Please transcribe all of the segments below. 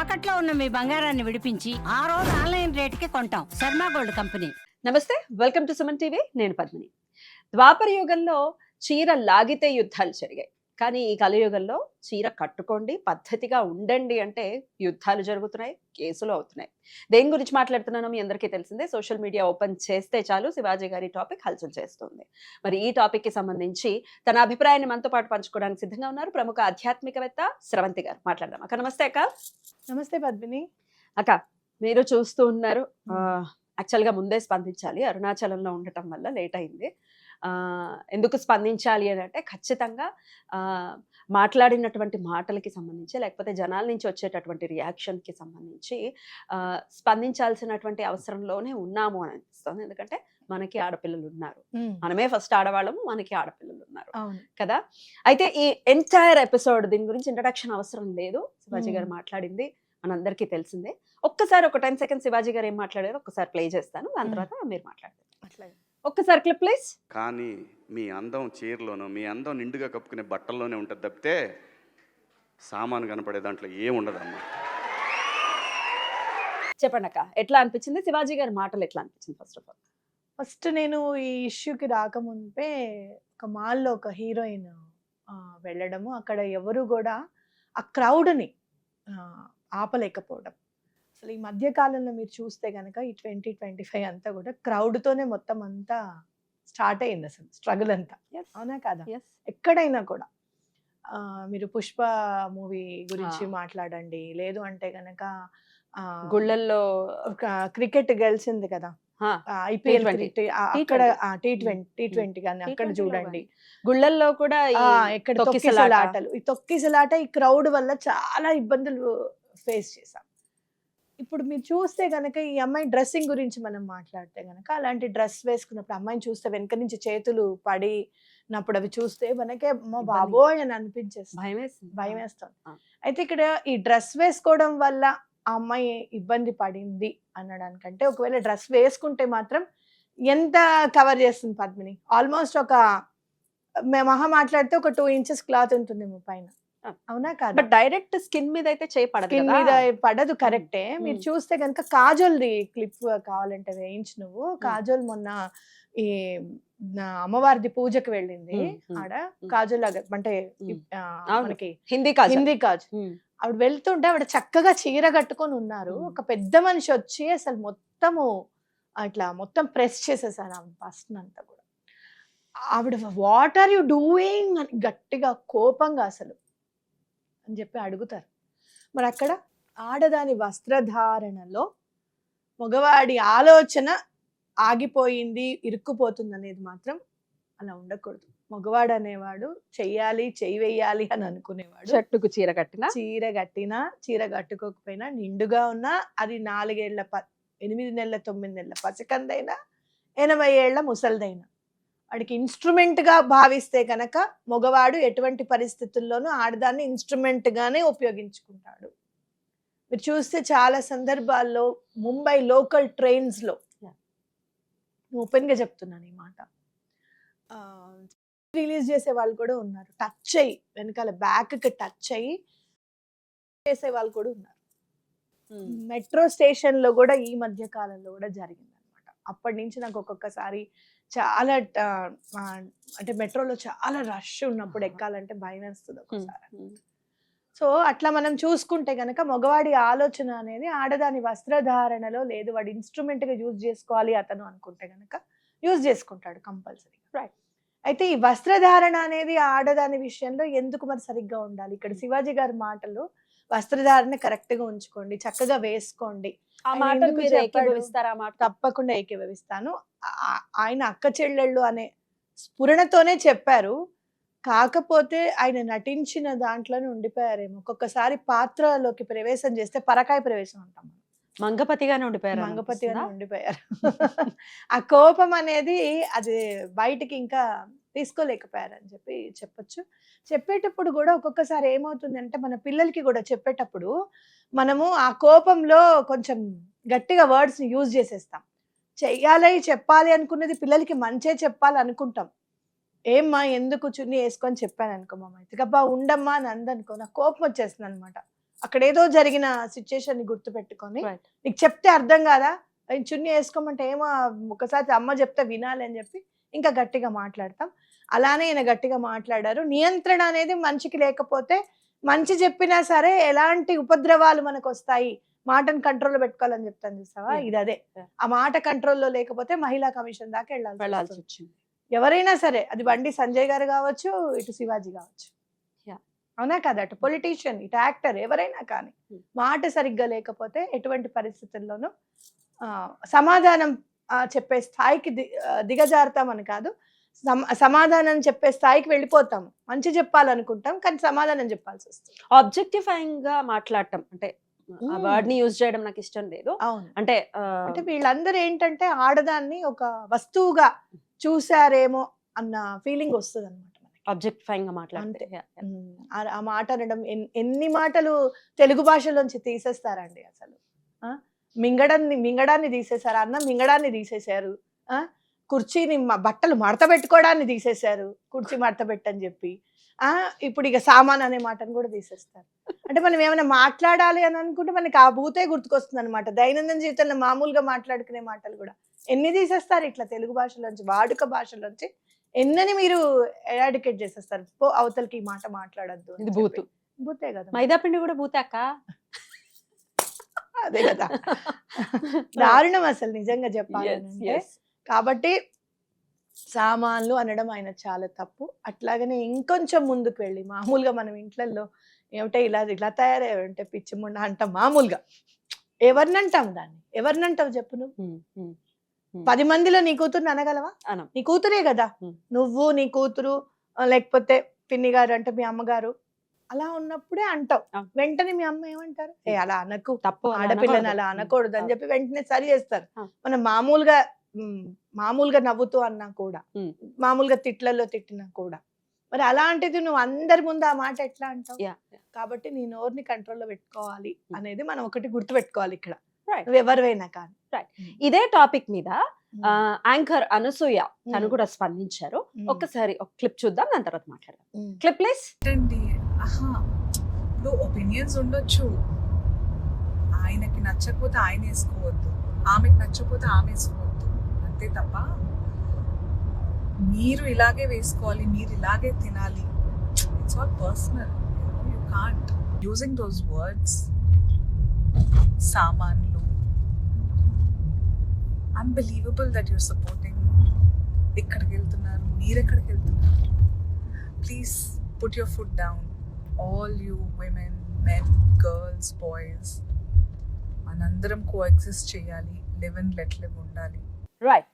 తాకట్లో ఉన్న మీ బంగారాన్ని విడిపించి ఆ రోజు ఆన్లైన్ రేటుకి కొంటాం. Sharma gold company. నమస్తే, వెల్కమ్ టు సుమన్ టీవీ. నేను పద్మిని. ద్వాపర యుగంలో చీర లాగితే యుద్ధాలు జరిగాయి. కానీ ఈ కలియుగంలో చీర కట్టుకోండి, పద్ధతిగా ఉండండి అంటే యుద్ధాలు జరుగుతున్నాయి, కేసులు అవుతున్నాయి. దేని గురించి మాట్లాడుతున్నానో మీ అందరికీ తెలిసిందే. సోషల్ మీడియా ఓపెన్ చేస్తే చాలు శివాజీ గారి టాపిక్ హల్చల్ చేస్తుంది. మరి ఈ టాపిక్ కి సంబంధించి తన అభిప్రాయాన్ని మనతో పాటు పంచుకోవడానికి సిద్ధంగా ఉన్నారు ప్రముఖ ఆధ్యాత్మికవేత్త స్రవంతి గారు. మాట్లాడదాం అక్క. నమస్తే అక్క. నమస్తే పద్మిని. అక్క, మీరు చూస్తూ ఉన్నారు, యాక్చువల్గా ముందే స్పందించాలి, అరుణాచలంలో ఉండటం వల్ల లేట్ అయింది. ఎందుకు స్పందించాలి అని అంటే ఖచ్చితంగా మాట్లాడినటువంటి మాటలకి సంబంధించి లేకపోతే జనాల నుంచి వచ్చేటటువంటి రియాక్షన్కి సంబంధించి స్పందించాల్సినటువంటి అవసరంలోనే ఉన్నాము అని అనిపిస్తుంది. ఎందుకంటే మనకి ఆడపిల్లలు ఉన్నారు, మనమే ఫస్ట్ ఆడవాళ్ళము, మనకి ఆడపిల్లలు ఉన్నారు కదా. అయితే ఈ ఎంటైర్ ఎపిసోడ్ దీని గురించి ఇంట్రడక్షన్ అవసరం లేదు, శివాజీ గారు మాట్లాడింది మనందరికీ తెలిసిందే. ఒక్కసారి ఒక 10 seconds శివాజీ గారు ఏం మాట్లాడారో ఒక్కసారి ప్లే చేస్తాను, దాని తర్వాత మీరు మాట్లాడతారు. ఒక్కసారి క్లిప్ ప్లీజ్. కానీ మీ అందం చీరలోనూ, మీ అందం నిండుగా కప్పుకునే బట్టల్లోనే ఉంటుంది తప్పితే సామాను కనపడే దాంట్లో ఏముండదమ్మా. చెప్పండి అక్క, ఎట్లా అనిపించింది శివాజీ గారి మాటలు, ఎట్లా అనిపించింది? ఫస్ట్ నేను ఈ ఇష్యూకి రాకముందే ఒక మాల్లో ఒక హీరోయిన్ వెళ్ళడము, అక్కడ ఎవరు కూడా ఆ క్రౌడ్ని ఆపలేకపోవడం. అసలు ఈ మధ్య కాలంలో మీరు చూస్తే కనుక ఈ 2025 అంతా కూడా క్రౌడ్తోనే మొత్తం అంతా స్టార్ట్ అయింది, అసలు స్ట్రగుల్ అంతా. అవునా కాదా? ఎక్కడైనా కూడా మీరు పుష్ప మూవీ గురించి మాట్లాడండి, లేదు అంటే గనక గుళ్ళల్లో క్రికెట్ గెలిచింది కదా, ఐపీఎల్ అక్కడ T20 కానీ అక్కడ చూడండి, గుళ్ళల్లో కూడా ఎక్కడ తొక్కిసలాటలు, ఈ తొక్కిసలాట ఈ క్రౌడ్ వల్ల చాలా ఇబ్బందులు ఫేస్ చేశాం. ఇప్పుడు మీరు చూస్తే గనక ఈ అమ్మాయి డ్రెస్సింగ్ గురించి మనం మాట్లాడితే గనక, అలాంటి డ్రెస్ వేసుకున్నప్పుడు అమ్మాయిని చూస్తే వెనక నుంచి చేతులు పడినప్పుడు అవి చూస్తే మనకే అమ్మ బాబోయ్ అని అనిపించేస్తుంది, భయం వేస్తుంది. అయితే ఇక్కడ ఈ డ్రెస్ వేసుకోవడం వల్ల ఆ అమ్మాయి ఇబ్బంది పడింది అనడానికంటే, ఒకవేళ డ్రెస్ వేసుకుంటే మాత్రం ఎంత కవర్ చేస్తుంది పద్మిని? ఆల్మోస్ట్ ఒక మహా మాట్లాడితే ఒక 2 inches క్లాత్ ఉంటుందేమో పైన. అవునా కాదు? బట్ డైరెక్ట్ స్కిన్ మీద అయితే స్కిన్ మీద పడదు, కరెక్టే. మీరు చూస్తే కనుక కాజోల్ది క్లిప్ కావాలంటే వేయించి, నువ్వు కాజోల్ మొన్న ఈ అమ్మవారిది పూజకి వెళ్ళింది, ఆడ కాజోల్ లాగా అంటే మనకి హిందీ కాజోల్, ఆవిడ వెళ్తుంటే ఆవిడ చక్కగా చీర కట్టుకొని ఉన్నారు. ఒక పెద్ద మనిషి వచ్చి అసలు మొత్తము అట్లా మొత్తం ప్రెస్ చేసేసాను ఆవిడ ఫస్ట్ అంతా కూడా. ఆవిడ వాట్ ఆర్ యు డూయింగ్ అని గట్టిగా కోపంగా అసలు అని చెప్పి అడుగుతారు. మరి అక్కడ ఆడదాని వస్త్రధారణలో మగవాడి ఆలోచన ఆగిపోయింది, ఇరుక్కుపోతుంది అనేది మాత్రం అలా ఉండకూడదు. మగవాడు అనేవాడు చెయ్యాలి, చెయ్యి వేయాలి అని అనుకునేవాడు. చెట్టుకు చీర కట్టినా, చీర కట్టుకోకపోయినా, నిండుగా ఉన్నా, అది 4 ఏళ్ల 8 నెలల 9 నెలల పసికందైనా, 80 ఏళ్ల ముసల్దైనా, వాడికి ఇన్స్ట్రుమెంట్ గా భావిస్తే కనుక మగవాడు ఎటువంటి పరిస్థితుల్లోనూ ఆడదాన్ని ఇన్స్ట్రుమెంట్ గానే ఉపయోగించుకుంటాడు. మీరు చూస్తే చాలా సందర్భాల్లో ముంబై లోకల్ ట్రైన్స్ లో, ఓపెన్ గా చెప్తున్నాను ఈ మాట, రిలీజ్ చేసే వాళ్ళు కూడా ఉన్నారు. టచ్ అయ్యి వెనకాల బ్యాక్ కి టచ్ అయ్యి చేసే వాళ్ళు కూడా ఉన్నారు. మెట్రో స్టేషన్ లో కూడా ఈ మధ్య కాలంలో కూడా జరిగింది అనమాట. అప్పటి నుంచి నాకు ఒక్కొక్కసారి చాలా అంటే మెట్రోలో చాలా రష్ ఉన్నప్పుడు ఎక్కాలంటే భయం వేస్తుంది ఒకసారి. సో అట్లా మనం చూసుకుంటే కనుక మగవాడి ఆలోచన అనేది ఆడదాని వస్త్రధారణలో లేదు. వాడు ఇన్స్ట్రుమెంట్ గా యూజ్ చేసుకోవాలి అతను అనుకుంటే కనుక యూజ్ చేసుకుంటాడు కంపల్సరీ. రైట్. అయితే ఈ వస్త్రధారణ అనేది ఆడదాని విషయంలో ఎందుకు మరి సరిగ్గా ఉండాలి? ఇక్కడ శివాజీ గారి మాటలు వస్త్రధారణ కరెక్ట్ గా ఉంచుకోండి, చక్కగా వేసుకోండి, తప్పకుండా ఏకీభవిస్తాను. ఆయన అక్క చెల్లెళ్ళు అనే స్ఫురణతోనే చెప్పారు. కాకపోతే ఆయన నటించిన దాంట్లోనే ఉండిపోయారేమో. ఒక్కొక్కసారి పాత్రలోకి ప్రవేశం చేస్తే పరకాయ ప్రవేశం అంటాం, మంగపతిగానే ఉండిపోయారు. ఆ కోపం అనేది అది బయటికి ఇంకా తీసుకోలేకపోయారని చెప్పి చెప్పొచ్చు. చెప్పేటప్పుడు కూడా ఒక్కొక్కసారి ఏమవుతుంది అంటే, మన పిల్లలకి కూడా చెప్పేటప్పుడు మనము ఆ కోపంలో కొంచెం గట్టిగా వర్డ్స్ ని యూజ్ చేసేస్తాం. చెయ్యాలి, చెప్పాలి అనుకున్నది పిల్లలకి మంచే చెప్పాలి అనుకుంటాం. ఏమ్మా ఎందుకు చున్నీ వేసుకొని చెప్పాను అనుకో, మా అయితే గబ్బా ఉండమ్మా అని అందనుకో, నాకు కోపం వచ్చేస్తుంది అనమాట. అక్కడ ఏదో జరిగిన సిచ్యుయేషన్ ని గుర్తు పెట్టుకొని Right. నీకు చెప్తే అర్థం కాదా, అది చున్నీ వేసుకోమంటే ఏమో ఒకసారి అమ్మ చెప్తే వినాలి అని చెప్పి ఇంకా గట్టిగా మాట్లాడతాం. అలానే ఈయన గట్టిగా మాట్లాడారు. నియంత్రణ అనేది మనిషికి లేకపోతే మంచి చెప్పినా సరే ఎలాంటి ఉపద్రవాలు మనకు వస్తాయి, మాటను కంట్రోల్లో పెట్టుకోవాలని చెప్తాను చూస్తావా, Yeah. ఇది అదే. Yeah. ఆ మాట కంట్రోల్లో లేకపోతే మహిళా కమిషన్ దాకా వెళ్ళాల్సి వెళ్ళాల్సి వచ్చింది. ఎవరైనా సరే, అది బండి సంజయ్ గారు కావచ్చు, ఇటు శివాజీ కావచ్చు, Yeah. అవునా కదా, అటు పొలిటీషియన్ ఇటు యాక్టర్ ఎవరైనా కానీ మాట సరిగ్గా లేకపోతే ఎటువంటి పరిస్థితుల్లోనూ సమాధానం చెప్పే స్థాయికి దిగజారుతామని కాదు, సమాధానం చెప్పే స్థాయికి వెళ్ళిపోతాం. మంచి చెప్పాలనుకుంటాం కానీ సమాధానం చెప్పాల్సి వస్తుంది. ఆబ్జెక్టిఫైయింగ్ గా మాట్లాడటం అంటే ఆ వర్డ్ ని యూజ్ చేయడం నాకు ఇష్టం లేదు. అవును, అంటే అంటే వీళ్ళందరూ ఏంటంటే ఆడదాన్ని ఒక వస్తువుగా చూసారేమో అన్న ఫీలింగ్ వస్తుంది అనమాట. ఆబ్జెక్టిఫైయింగ్ గా మాట్లాడితే ఆ మాట అనడం ఎన్ని మాటలు తెలుగు భాషలోంచి తీసేస్తారండి అసలు. మింగడాన్ని తీసేశారు, అన్నం మింగడాన్ని తీసేశారు, కుర్చీని బట్టలు మడత పెట్టుకోవడాన్ని తీసేశారు, కుర్చీ మడత పెట్టని చెప్పి. ఇప్పుడు ఇక సామాన్ అనే మాటను కూడా తీసేస్తారు. అంటే మనం ఏమైనా మాట్లాడాలి అని అనుకుంటే మనకి ఆ భూతే గుర్తుకొస్తుంది అనమాట. దైనందిన జీవితంలో మామూలుగా మాట్లాడుకునే మాటలు కూడా ఎన్ని తీసేస్తారు ఇట్లా తెలుగు భాషలోంచి, వాడుక భాషలోంచి ఎన్నని మీరు ఎరాడికేట్ చేసేస్తారు. అవతలకి ఈ మాట మాట్లాడద్దు, ఇది బూతు. బూతే కదా, మైదాపిండి కూడా బూతాక. అదే కదా దారుణం అసలు నిజంగా చెప్పాలంటే. కాబట్టి సామాన్లు అనడం ఆయన చాలా తప్పు. అట్లాగనే ఇంకొంచెం ముందుకు వెళ్ళి మామూలుగా మనం ఇంట్లలో ఏమిటో ఇలా తయారయ్యావంటే పిచ్చి ముండ అంటాం మామూలుగా. ఎవరినంటాం దాన్ని, ఎవరినంటావు చెప్పు నువ్వు? 10 మందిలో నీ కూతురుని అనగలవా? నీ కూతురే కదా, నువ్వు నీ కూతురు లేకపోతే పిన్ని గారు అంటే మీ అమ్మగారు అలా ఉన్నప్పుడే అంటావు. వెంటనే మీ అమ్మ ఏమంటారు, అలా అనకు, తప్పు, ఆడపిల్లని అలా అనకూడదు అని చెప్పి వెంటనే సరి చేస్తారు. మనం మామూలుగా నవ్వుతూ అన్నా కూడా, మామూలుగా తిట్లలో తిట్టినా కూడా. మరి అలాంటిది నువ్వు అందరి ముందు ఆ మాట ఎట్లా అంటావు? కాబట్టి నీ నోరుని కంట్రోల్లో పెట్టుకోవాలి అనేది మనం ఒకటి గుర్తు పెట్టుకోవాలి ఇక్కడ, నువ్వు ఎవరివైనా కానీ. ఇదే టాపిక్ మీద యాంకర్ అనసూయ తను కూడా స్పందించారు. ఒక్కసారి ఒక క్లిప్ చూద్దాం, దాని తర్వాత మాట్లాడదాం. Clip please. ఒపీనియన్స్ ఉండొచ్చు, ఆయనకి నచ్చకపోతే ఆయన వేసుకోవద్దు, ఆమెకి నచ్చకపోతే ఆమె వేసుకోవద్దు, అంతే తప్ప మీరు ఇలాగే వేసుకోవాలి, మీరు ఇలాగే తినాలి, it's all personal. You can't using those words. సామాన్లు, అన్బిలీవబుల్ దట్ యూర్ సపోర్టింగ్. ఎక్కడికి వెళ్తున్నారు, మీరు ఎక్కడికి వెళ్తున్నారు? Please put your foot down. All you women, men, girls, boys, మనందరం కోఎగ్జిస్ట్ చేయాలి, లివ్ అండ్ లెట్ లివ్ ఉండాలి. రైట్.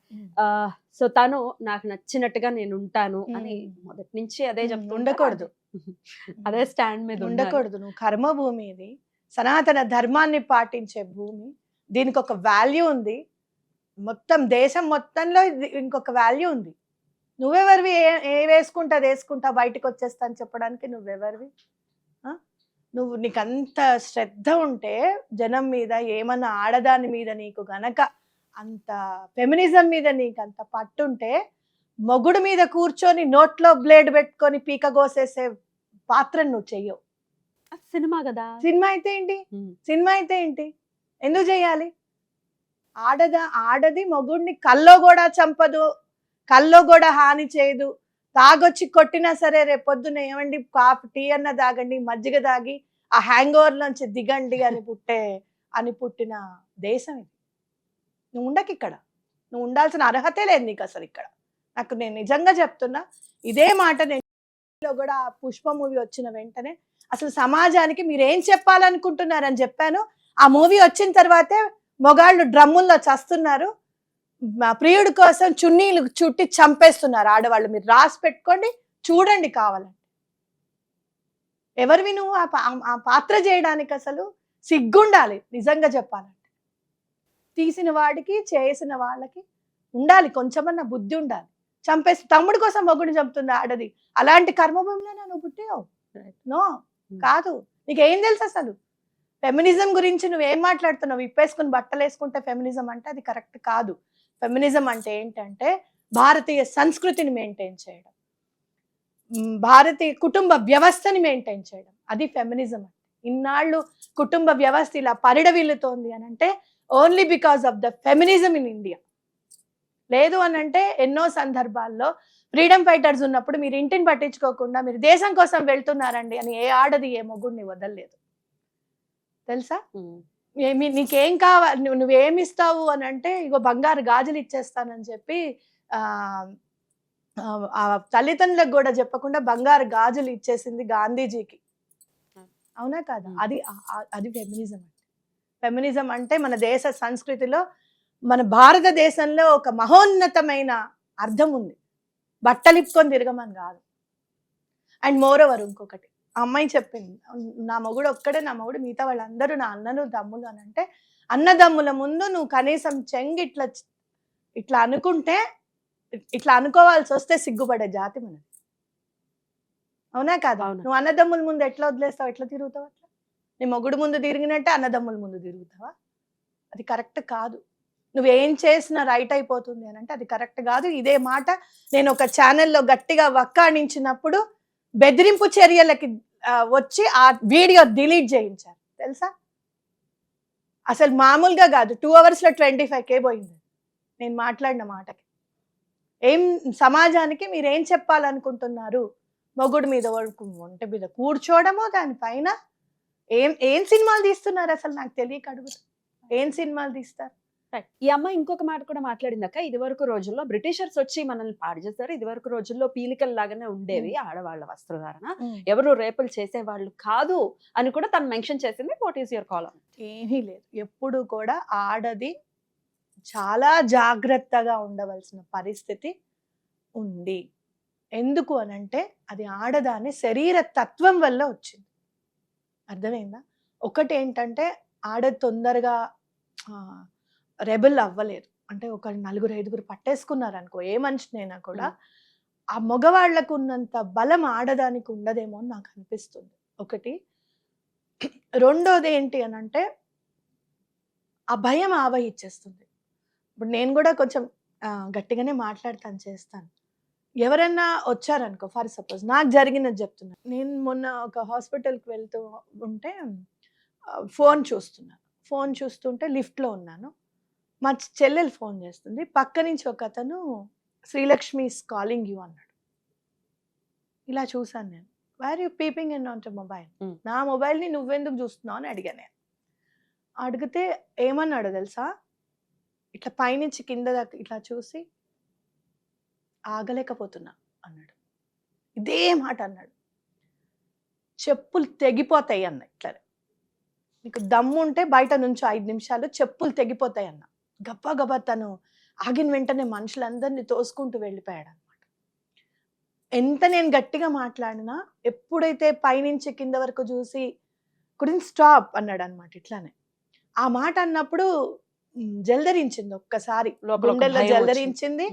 సో తను నాకు నచ్చినట్టుగా నేను ఉంటాను అని మొదటి నుంచి అదే చెప్తూ ఉండకూడదు, అదే స్టాండ్ మీద ఉండకూడదు. నువ్వు కర్మభూమి, ఇది సనాతన ధర్మాన్ని పాటించే భూమి, దీనికి ఒక వాల్యూ ఉంది. మొత్తం దేశం మొత్తంలో ఇంకొక వాల్యూ ఉంది. నువ్వెవరివి? ఏ వేసుకుంటా అది వేసుకుంటా బయటకు వచ్చేస్తా అని చెప్పడానికి నువ్వెవరివి? నువ్వు నీకు అంత శ్రద్ధ ఉంటే జనం మీద, ఏమన్నా ఆడదాని మీద నీకు గనక అంత ఫెమినిజం మీద నీకు అంత పట్టుంటే, మొగుడు మీద కూర్చొని నోట్లో బ్లేడ్ పెట్టుకొని పీక కోసేసే పాత్రను నువ్వు చెయ్యవు. సినిమా కదా, సినిమా అయితే ఏంటి, సినిమా అయితే ఏంటి, ఎందుకు చెయ్యాలి? ఆడది మొగుడిని కల్లో కూడా చంపదు, కల్లో కూడా హాని చేయదు. తాగొచ్చి కొట్టినా సరే రేపొద్దున ఏమండి కాఫీ టీ అన్న తాగండి, మజ్జిగ తాగి ఆ హ్యాంగ్ ఓవర్ నుంచి దిగండి అని పుట్టిన దేశం ఇది. నువ్వు ఉండకి ఇక్కడ, నువ్వు ఉండాల్సిన అర్హతే లేదు నీకు అసలు ఇక్కడ. నేను నిజంగా చెప్తున్నా ఇదే మాట. నేను కూడా ఆ పుష్ప మూవీ వచ్చిన వెంటనే అసలు సమాజానికి మీరు ఏం చెప్పాలనుకుంటున్నారని చెప్పాను. ఆ మూవీ వచ్చిన తర్వాతే మొగాళ్ళు డ్రమ్ముల్లో చస్తున్నారు, ప్రియుడి కోసం చున్నీలు చుట్టి చంపేస్తున్నారు ఆడవాళ్ళు. మీరు రాసి పెట్టుకోండి, చూడండి కావాలంటే. ఎవరివి నువ్వు ఆ పాత్ర చేయడానికి? అసలు సిగ్గుండాలి నిజంగా చెప్పాలంటే. తీసిన వాడికి చేసిన వాళ్ళకి ఉండాలి, కొంచెమన్నా బుద్ధి ఉండాలి. చంపేసి తమ్ముడి కోసం మొగుడిని చంపుతుంది ఆడది. అలాంటి కర్మభూమిలో నువ్వు పుట్టావు? నో, కాదు. నీకేం తెలుసు అసలు ఫెమినిజం గురించి? నువ్వేం మాట్లాడుతున్నావు? విప్పేసుకుని బట్టలు వేసుకుంటే ఫెమినిజం అంటే అది కరెక్ట్ కాదు. ఫెమినిజం అంటే ఏంటంటే భారతీయ సంస్కృతిని మెయింటైన్ చేయడం, భారతీయ కుటుంబ వ్యవస్థని మెయింటైన్ చేయడం, అది ఫెమినిజం అంటే. ఇన్నాళ్ళు కుటుంబ వ్యవస్థ ఇలా పరిడవిల్లుతోంది అని అంటే only because of the feminism in India. లేదు అని అంటే ఎన్నో సందర్భాల్లో ఫ్రీడమ్ ఫైటర్స్ ఉన్నప్పుడు మీరు ఇంటిని పట్టించుకోకుండా మీరు దేశం కోసం వెళ్తున్నారండి అని ఏ ఆడది ఏ మొగుడిని వదలలేదు తెలుసా. నీకేం కావాలి, నువ్వేమి ఇస్తావు అని అంటే ఇగో బంగారు గాజులు ఇచ్చేస్తానని చెప్పి ఆ తల్లిదండ్రులకు కూడా చెప్పకుండా బంగారు గాజులు ఇచ్చేసింది గాంధీజీకి. అవునా కాదా? అది ఫెమినిజం అంటే. ఫెమినిజం అంటే మన దేశ సంస్కృతిలో మన భారతదేశంలో ఒక మహోన్నతమైన అర్థం ఉంది. బట్టలిప్పుకొని తిరగమని కాదు. అండ్ మోర్ ఓవర్ ఇంకొకటి అమ్మాయి చెప్పింది, నా మొగుడు ఒక్కడే నా మొగుడు, మిగతా వాళ్ళందరూ నా అన్నలు తమ్ములు అని అంటే అన్నదమ్ముల ముందు నువ్వు కనీసం చెంగి ఇట్లా అనుకుంటే, ఇట్లా అనుకోవాల్సి వస్తే సిగ్గుపడే జాతి మనది. అవునా కాదా? నువ్వు అన్నదమ్ముల ముందు ఎట్లా వదిలేస్తావు, ఎట్లా తిరుగుతావు? అట్లా నీ మొగుడు ముందు తిరిగినట్టే అన్నదమ్ముల ముందు తిరుగుతావా? అది కరెక్ట్ కాదు. నువ్వేం చేసినా రైట్ అయిపోతుంది అని అంటే అది కరెక్ట్ కాదు. ఇదే మాట నేను ఒక ఛానల్లో గట్టిగా వక్కాణించినప్పుడు బెదిరింపు చర్యలకి వచ్చి ఆ వీడియో డిలీట్ చేయించారు తెలుసా. అసలు మామూలుగా కాదు, 2 hours లో 25K పోయింది నేను మాట్లాడిన మాటకి. ఏం సమాజానికి మీరేం చెప్పాలనుకుంటున్నారు? మొగుడు మీద ఒంటి మీద కూర్చోవడమో, దానిపైన ఏం సినిమాలు తీస్తున్నారు అసలు నాకు తెలియక అడుగుతా. ఏం సినిమాలు తీస్తారు? ఈ అమ్మాయి ఇంకొక మాట కూడా మాట్లాడిందాక, ఇది వరకు రోజుల్లో బ్రిటిషర్స్ వచ్చి మనల్ని పాడు చేస్తారు, ఇది వరకు రోజుల్లో పీలికల్ లాగానే ఉండేవి ఆడవాళ్ళ వస్త్రధారణ, ఎవరు రేపులు చేసేవాళ్ళు కాదు అని కూడా తను మెన్షన్ చేసింది. What is your call? ఏమీ లేదు. ఎప్పుడు కూడా ఆడది చాలా జాగ్రత్తగా ఉండవలసిన పరిస్థితి ఉంది. ఎందుకు అనంటే అది ఆడదాని శరీర తత్వం వల్ల వచ్చింది. అర్థమైందా? ఒకటి ఏంటంటే ఆడది తొందరగా రెబెల్ అవ్వలేదు. అంటే ఒక 4-5 పట్టేసుకున్నారు అనుకో ఏ మనిషినైనా కూడా, ఆ మగవాళ్లకు ఉన్నంత బలం ఆడదానికి ఉండదేమో అని నాకు అనిపిస్తుంది. ఒకటి. రెండోది ఏంటి అని అంటే ఆ భయం ఆవహించేస్తుంది. ఇప్పుడు నేను కూడా కొంచెం గట్టిగానే మాట్లాడతాను, చేస్తాను. ఎవరన్నా వచ్చారనుకో, ఫర్ సపోజ్ నాకు జరిగినది చెప్తున్నా. నేను మొన్న ఒక హాస్పిటల్కి వెళ్తూ ఉంటే ఫోన్ చూస్తుంటే లిఫ్ట్లో ఉన్నాను. మా చెల్లెలు ఫోన్ చేస్తుంది. పక్క నుంచి ఒక అతను శ్రీలక్ష్మి ఈస్ కాలింగ్ యూ అన్నాడు. ఇలా చూసాను నేను. Where you peeping in on mobile? నా మొబైల్ని నువ్వెందుకు చూస్తున్నావు అని అడిగాను నేను. అడిగితే ఏమన్నాడు తెలుసా? ఇట్లా పైనుంచి కింద దాకా ఇట్లా చూసి ఆగలేకపోతున్నా అన్నాడు. ఇదే మాట అన్నాడు. చెప్పులు తెగిపోతాయి అన్న. ఇట్లా నీకు దమ్ము ఉంటే బయట నుంచి 5 నిమిషాలు చెప్పులు తెగిపోతాయి అన్న. గబ్బా తను ఆగిన వెంటనే మనుషులందరినీ తోసుకుంటూ వెళ్ళిపోయాడు అనమాట. ఎంత నేను గట్టిగా మాట్లాడినా ఎప్పుడైతే పైనుంచి కింద వరకు చూసి కుడెంట్ స్టాప్ అన్నాడు అనమాట. ఇట్లానే ఆ మాట అన్నప్పుడు జల్దరించింది, ఒక్కసారి గుండెల్లో జల్దరించింది,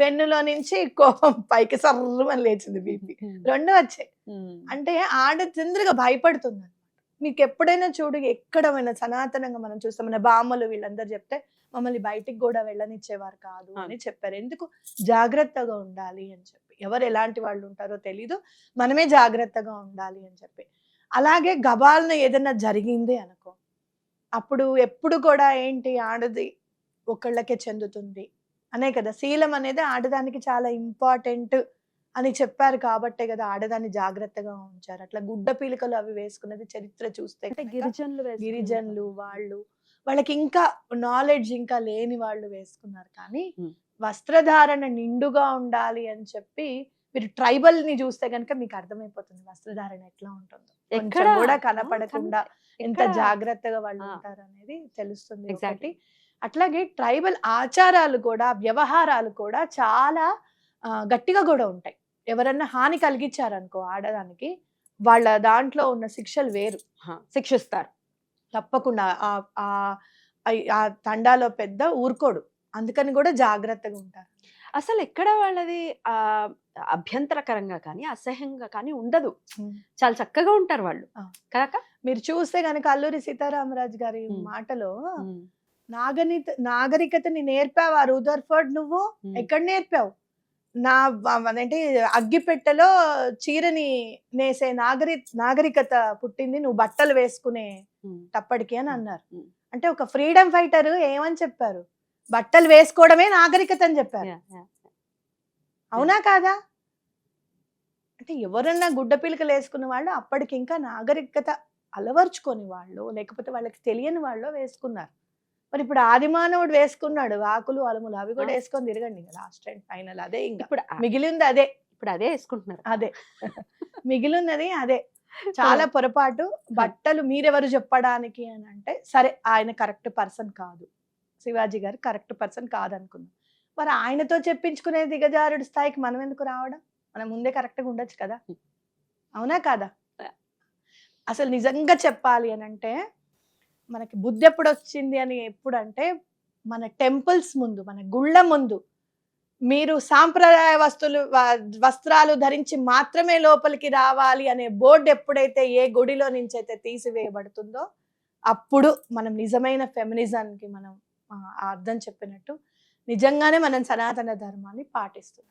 వెన్నులో నుంచి కోపం పైకి సర్రమని లేచింది, బీపీ 2 వచ్చాయి. అంటే ఆడ చంద్రగా భయపడుతుంది అనమాట. మీకు ఎప్పుడైనా చూడు, ఎక్కడైనా సనాతనంగా మనం చూస్తాం, మన బామ్మలు వీళ్ళందరూ చెప్తే మమ్మల్ని బయటికి కూడా వెళ్ళనిచ్చేవారు కాదు అని చెప్పారు. ఎందుకు? జాగ్రత్తగా ఉండాలి అని చెప్పి. ఎవరు ఎలాంటి వాళ్ళు ఉంటారో తెలీదు, మనమే జాగ్రత్తగా ఉండాలి అని చెప్పి. అలాగే గబాలను ఏదైనా జరిగింది అనుకో, అప్పుడు ఎప్పుడు కూడా ఏంటి, ఆడది ఒకళ్ళకే చెందుతుంది అనే కదా. శీలం అనేది ఆడదానికి చాలా ఇంపార్టెంట్ అని చెప్పారు కాబట్టే కదా ఆడదాన్ని జాగ్రత్తగా ఉంచారు. అట్లా గుడ్డ పీలికలు అవి వేసుకున్నది చరిత్ర చూస్తే గిరిజనులు వాళ్ళకి ఇంకా నాలెడ్జ్ ఇంకా లేని వాళ్ళు వేసుకున్నారు. కానీ వస్త్రధారణ నిండుగా ఉండాలి అని చెప్పి మీరు ట్రైబల్ ని చూస్తే కనుక మీకు అర్థమైపోతుంది వస్త్రధారణ ఎట్లా ఉంటుందో. ఎక్కడ కూడా కనపడకుండా ఎంత జాగ్రత్తగా వాళ్ళు ఉంటారు అనేది తెలుస్తుంది. ఒకటి. అట్లాగే ట్రైబల్ ఆచారాలు కూడా, వ్యవహారాలు కూడా చాలా గట్టిగా కూడా ఉంటాయి. ఎవరన్నా హాని కలిగించారనుకో ఆడదానికి, వాళ్ళ దాంట్లో ఉన్న శిక్షలు వేరు, శిక్షిస్తారు తప్పకుండా. ఆ తండాలో పెద్ద ఊరుకోడు, అందుకని కూడా జాగ్రత్తగా ఉంటారు. అసలు ఎక్కడ వాళ్ళది అభ్యంతరకరంగా కానీ అసహ్యంగా కానీ ఉండదు, చాలా చక్కగా ఉంటారు వాళ్ళు కాక. మీరు చూస్తే కనుక అల్లూరి సీతారామరాజు గారి మాటలో నాగరికతని నేర్పావా రూదర్ఫర్డ్? నువ్వు ఎక్కడ నేర్పావు? నా అదేంటి అగ్గిపెట్టెలో చీరని నేసే నాగరికత పుట్టింది నువ్వు బట్టలు వేసుకునే టప్పటికి అని అన్నారు. అంటే ఒక ఫ్రీడమ్ ఫైటర్ ఏమని చెప్పారు, బట్టలు వేసుకోవడమే నాగరికత అని చెప్పారు. అవునా కాదా? అంటే ఎవరన్నా గుడ్డ పిలకలు వేసుకున్న వాళ్ళు అప్పటికి ఇంకా నాగరికత అలవర్చుకొని వాళ్ళు, లేకపోతే వాళ్ళకి తెలియని వాళ్ళు వేసుకున్నారు. మరి ఇప్పుడు ఆదిమానవుడు వేసుకున్నాడు ఆకులు అలములు, అవి కూడా వేసుకొని తిరగండి లాస్ట్ అండ్ ఫైనల్. అదే ఇంకా ఇప్పుడు మిగిలింది అదే. ఇప్పుడు అదే వేసుకుంటున్నారు. అదే మిగిలినది అదే. చాలా పొరపాటు. బట్టలు మీరెవరు చెప్పడానికి అని అంటే, సరే ఆయన కరెక్ట్ పర్సన్ కాదు, శివాజీ గారు కరెక్ట్ పర్సన్ కాదనుకున్నాం. మరి ఆయనతో చెప్పించుకునే దిగజారుడు స్థాయికి మనం ఎందుకు రావడం? మనం ముందే కరెక్ట్గా ఉండొచ్చు కదా. అవునా కాదా? అసలు నిజంగా చెప్పాలి అని అంటే, మనకి బుద్ధి ఎప్పుడు వచ్చింది అని ఎప్పుడంటే, మన టెంపుల్స్ ముందు, మన గుళ్ళ ముందు మీరు సాంప్రదాయ వస్త్రాలు ధరించి మాత్రమే లోపలికి రావాలి అనే బోర్డు ఎప్పుడైతే ఏ గుడిలో నుంచి అయితే తీసివేయబడుతుందో, అప్పుడు మనం నిజమైన ఫెమినిజానికి మనం అర్థం చెప్పినట్టు నిజంగానే మనం సనాతన ధర్మాన్ని పాటిస్తున్నాం.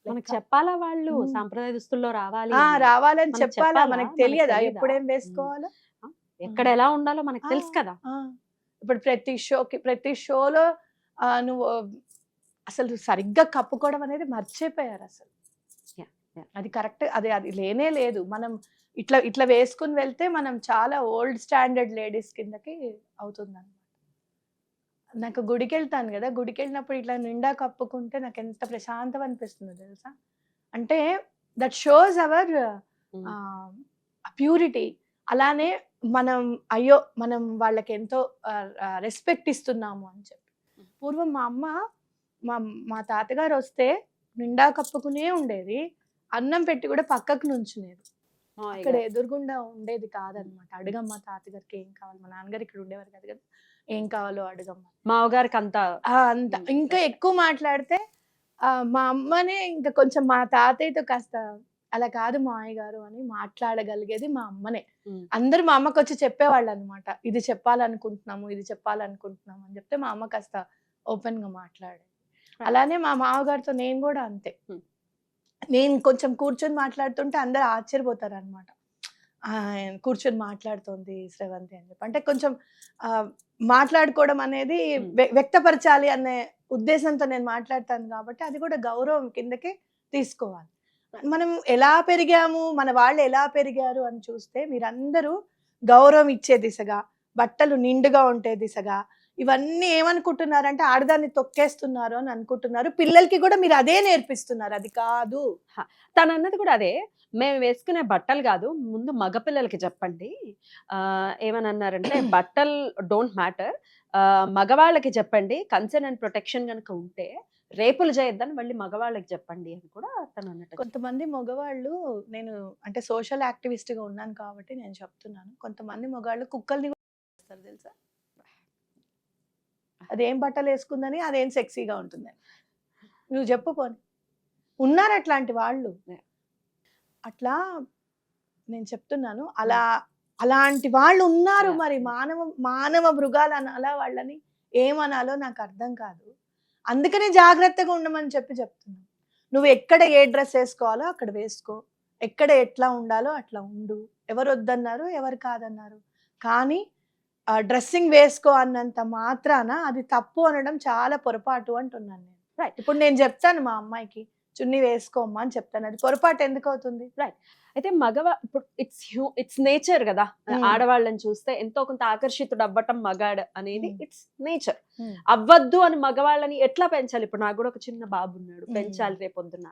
మనకు చెప్పాలా వాళ్ళు సాంప్రదాయ దుస్తుల్లో రావాలి రావాలని చెప్పాలా? మనకు తెలియదా ఎప్పుడేం వేసుకోవాలో, ఎక్కడ ఎలా ఉండాలో మనకు తెలుసు కదా. ఇప్పుడు ప్రతి షోలో నువ్వు అసలు సరిగ్గా కప్పుకోవడం అనేది మర్చిపోయారు అసలు. అది కరెక్ట్, అది లేనే లేదు. మనం ఇట్లా వేసుకుని వెళ్తే మనం చాలా ఓల్డ్ స్టాండర్డ్ లేడీస్ కిందకి అవుతుంది అనమాట. నాకు గుడికి వెళ్తాను కదా, గుడికి వెళ్ళినప్పుడు ఇట్లా నిండా కప్పుకుంటే నాకు ఎంత ప్రశాంతం అనిపిస్తుందో తెలుసా. అంటే దట్ షోస్ అవర్ ప్యూరిటీ. అలానే మనం వాళ్ళకి ఎంతో రెస్పెక్ట్ ఇస్తున్నాము అని చెప్పి. పూర్వం మా తాతగారు వస్తే నిండా కప్పుకునే ఉండేది, అన్నం పెట్టి కూడా పక్కకు నుంచునేది. అక్కడ ఎదురుగుండా ఉండేది కాదనమాట. అడగమ్మ తాతగారికి ఏం కావాలి, మా నాన్నగారు ఇక్కడ ఉండేవారు కదా కదా, ఏం కావాలో అడగమ్మ. మావగారికి అంత ఇంకా ఎక్కువ మాట్లాడితే మా అమ్మనే ఇంకా కొంచెం మా తాతయ్యతో కాస్త అలా కాదు మావయ్య గారు అని మాట్లాడగలిగేది మా అమ్మనే. అందరూ మా అమ్మకి వచ్చి చెప్పేవాళ్ళు అనమాట, ఇది చెప్పాలనుకుంటున్నాము అని చెప్తే మా అమ్మ కాస్త ఓపెన్ గా మాట్లాడేది. అలానే మా మామగారితో నేను కూడా అంతే. నేను కొంచెం కూర్చొని మాట్లాడుతుంటే అందరు ఆశ్చర్యపోతారు అనమాట, కూర్చొని మాట్లాడుతోంది శ్రవంతి అని చెప్పి. అంటే కొంచెం మాట్లాడుకోవడం అనేది వ్యక్తపరచాలి అనే ఉద్దేశంతో నేను మాట్లాడతాను కాబట్టి అది కూడా గౌరవం కిందకి తీసుకోవాలి. మనం ఎలా పెరిగాము, మన వాళ్ళు ఎలా పెరిగారు అని చూస్తే మీరందరూ గౌరవం ఇచ్చే దిశగా, బట్టలు నిండుగా ఉంటే దిశగా, ఇవన్నీ ఏమనుకుంటున్నారంటే ఆడదాన్ని తొక్కేస్తున్నారు అని అనుకుంటున్నారు. పిల్లలకి కూడా మీరు అదే నేర్పిస్తున్నారు. అది కాదు. తను అన్నది కూడా అదే, మేము వేసుకునే బట్టలు కాదు, ముందు మగపిల్లలకి చెప్పండి. ఏమని అన్నారంటే బట్టలు డోంట్ మ్యాటర్, మగవాళ్ళకి చెప్పండి, కన్సర్న్ అండ్ ప్రొటెక్షన్ కనుక ఉంటే రేపులు చేయొద్దని మళ్ళీ మగవాళ్ళకి చెప్పండి అని కూడా తను అన్నట్టు. కొంతమంది మగవాళ్ళు, నేను అంటే సోషల్ యాక్టివిస్ట్ గా ఉన్నాను కాబట్టి నేను చెప్తున్నాను, కొంతమంది మగవాళ్ళు కుక్కల్ని కూడా చేస్తారు తెలుసా. అదేం బట్టలు వేసుకుందని, అదేం సెక్సీగా ఉంటుందని. నువ్వు చెప్పు పోని, ఉన్నారు అట్లాంటి వాళ్ళు. అట్లా నేను చెప్తున్నాను, అలాంటి వాళ్ళు ఉన్నారు. మరి మానవ మృగాలు అనాలా వాళ్ళని, ఏమనాలో నాకు అర్థం కాదు. అందుకనే జాగ్రత్తగా ఉండమని చెప్తున్నాను. నువ్వు ఎక్కడ ఏ డ్రెస్ వేసుకోవాలో అక్కడ వేసుకో, ఎక్కడ ఎట్లా ఉండాలో అట్లా ఉండు. ఎవరు వద్దన్నారు, ఎవరు కాదన్నారు, కానీ డ్రెస్సింగ్ వేసుకో అన్నంత మాత్రాన అది తప్పు అనడం చాలా పొరపాటు అంటున్నాను నేను. రైట్. ఇప్పుడు నేను చెప్తాను మా అమ్మాయికి చున్నీ వేసుకోమ్మా అని చెప్తాను, అది పొరపాటు ఎందుకు అవుతుంది? రైట్. అయితే ఇప్పుడు ఇట్స్ నేచర్ కదా, ఆడవాళ్ళని చూస్తే ఎంతో కొంత ఆకర్షితుడు అవ్వటం మగాడు అనేది ఇట్స్ నేచర్. అవ్వద్దు అని మగవాళ్ళని ఎట్లా పెంచాలి? ఇప్పుడు నాకు కూడా ఒక చిన్న బాబు ఉన్నాడు, పెంచాలి రేపొద్దున.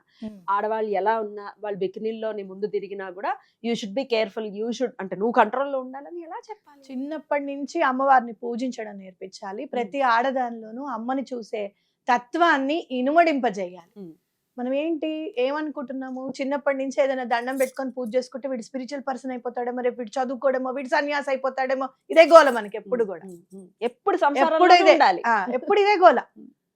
ఆడవాళ్ళు ఎలా ఉన్నా, వాళ్ళు బికినీల్లో నీ ముందు తిరిగినా కూడా you should be careful, you should, అంటే నువ్వు కంట్రోల్లో ఉండాలని ఎలా చెప్పాలి? చిన్నప్పటి నుంచి అమ్మవారిని పూజించడం నేర్పించాలి. ప్రతి ఆడదానిలోనూ అమ్మని చూసే తత్వాన్ని ఇనుమడింపజేయాలి. మనం ఏమనుకుంటున్నాము, చిన్నప్పటి నుంచి ఏదైనా దండం పెట్టుకొని పూజ చేసుకుంటే వీడు స్పిరిచువల్ పర్సన్ అయిపోతాడేమో, రేపు వీడు చదువుకోవడమో, వీడు సన్యాసి అయిపోతాడేమో, ఇదే గోల మనకి ఎప్పుడు కూడా. ఎప్పుడు ఇదే గోల.